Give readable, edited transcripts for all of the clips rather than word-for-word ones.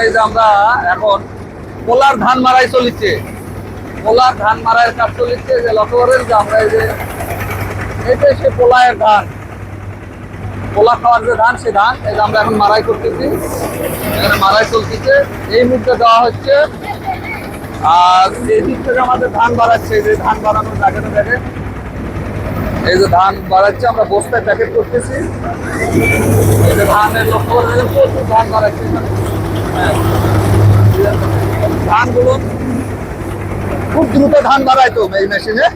এই যে আমরা এখন পোলার ধান মারাই চলিছে, পোলার ধান মারাইয়ের কাজ চলিছে। যে লক্ষ্য করেন যে আমরা এই যে এইটাই সে পোলায়ের ধান, পোলা খাওয়ার যে ধান, সে ধান এই যে আমরা এখন মারাই করতেছি, এখানে মারাই চলতেছে, এই মুহূর্তে দেওয়া হচ্ছে। আর এই দিক থেকে আমাদের ধান বাড়াচ্ছে, এই যে ধান বাড়ানোর জায়গাটা দেখেন, এই যে ধান বাড়াচ্ছে, আমরা বস্তায় প্যাকেট করতেছি। এই যে ধানের লক্ষ্য করে প্রচুর ধান বাড়াচ্ছে, হ্যাঁ ধানগুলো খুব দ্রুত ধান বাড়ায় তো এই মেশিনে,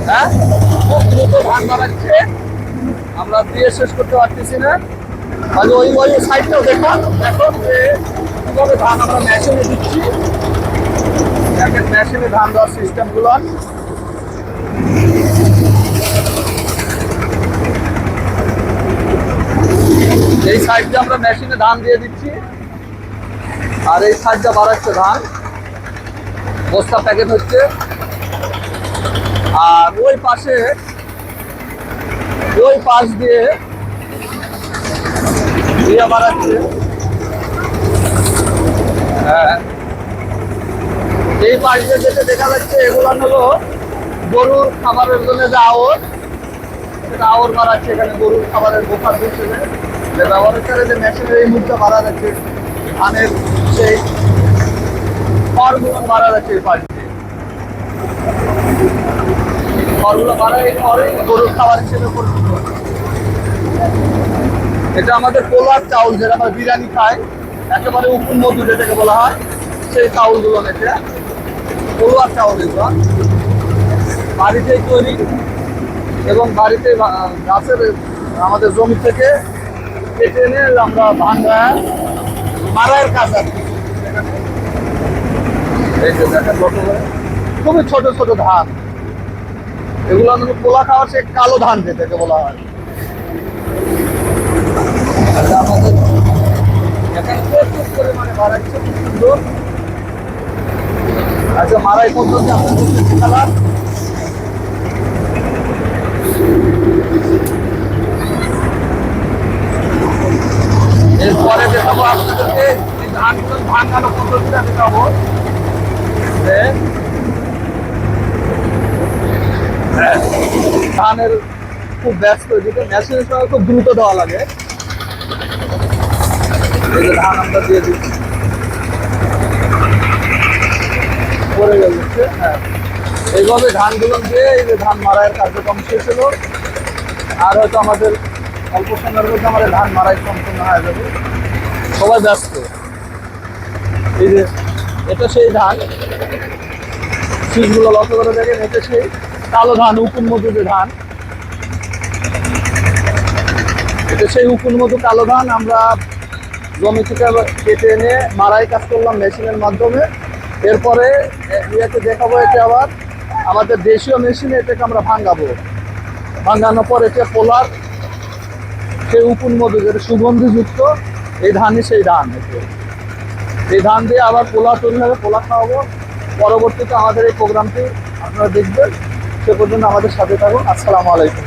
হ্যাঁ খুব দ্রুত ধান বাড়াচ্ছে, আমরা দিয়ে শেষ করতে পারতেছি না। তাহলে ওই ওই সাইডটাও দেখুন, দেখুন যে কীভাবে ধান আমরা মেশিনে দিচ্ছি, দেখেন মেশিনে ধান দেওয়ার সিস্টেমগুলো। এই সাইডটা আমরা মেশিনে ধান দিয়ে দিচ্ছি, আর এই সাইডটা বাড়াচ্ছে ধান, বস্তা প্যাকেট হচ্ছে। আর ওই পাশে ওই পাশ দিয়ে ইয়ে বাড়াচ্ছে, হ্যাঁ এই পাশ দিয়ে যেটা দেখা যাচ্ছে এগুলো হলো গরুর খাবারের জন্য যে আওর, সেটা আওর বাড়াচ্ছে, এখানে গরুর খাবারের বোকার হিসেবে ব্যবহার করে যে মেশিনের এই মুখটা বাড়া যাচ্ছে, ধানের সেই খড়গুলো বাড়া যাচ্ছে এই পাশ দিয়ে, খড়গুলো বাড়া এই খড়ে গরুর খাবার হিসেবে পরিচিত হচ্ছে। এটা আমাদের পোলার চাউল, যেটা আমরা বিরিয়ানি খাই, একেবারে উকুন মধু যেটাকে বলা হয়, সেই চাউলগুলো এটা পোলার চাউল, এগুলো বাড়িতেই তৈরি এবং বাড়িতে গাছের আমাদের জমি থেকে কেটে এনে আমরা ভাঙা মারাইয়ের কাজ আর কি। এই যে দেখেন খুবই ছোট ছোট ধান, এগুলো আমাদের পোলা খাওয়ার সে কালো ধান যেটাকে বলা হয়। আমাদের এখানে প্রচুর পরিমাণে বাড়াচ্ছে, খুব সুন্দর। আচ্ছা মারাই পদ্ধতি আমরা করতেছি খেলা, এরপরে দেখাবো আপনাদেরকে ধানগুলো ভাঙানো পদ্ধতিটা দেখাবো। ধানের খুব ব্যস্ত, যেটা মেশিনের সঙ্গে খুব দ্রুত দেওয়া লাগে। এই যে ধান আমরা দিয়ে দিচ্ছি, পরে যাচ্ছে, হ্যাঁ এইভাবে ধানগুলো দিয়ে এই যে ধান মারাইয়ের কার্যক্রম শেষ হলো। আর হয়তো আমাদের অল্প সময়ের মধ্যে আমাদের ধান মারাই সম্পূর্ণ হয়ে যাবে, সবাই ব্যস্ত। এই যে এটা সেই ধান, শীষগুলো লক্ষ্য করে দেখেন, এটা সেই কালো ধান, উকুন মধু যে ধান, এটা সেই উকুন মধু কালো ধান। আমরা জমি থেকে কেটে এনে মারাই কাজ করলাম মেশিনের মাধ্যমে। এরপরে ইয়েতে দেখাবো, এটা আবার আমাদের দেশীয় মেশিনে এটাকে আমরা ভাঙাবো, ভাঙানোর পর এটা পোলার সেই উকুন মধু যেটা সুগন্ধিযুক্ত, এই ধানই সেই ধান। এই ধান দিয়ে আবার পোলা তৈরি হবে, পোলা খাওয়াবো। পরবর্তীতে আমাদের এই প্রোগ্রামটি আপনারা দেখবেন, সে পর্যন্ত আমাদের সাথে থাকুন। আসসালামু আলাইকুম।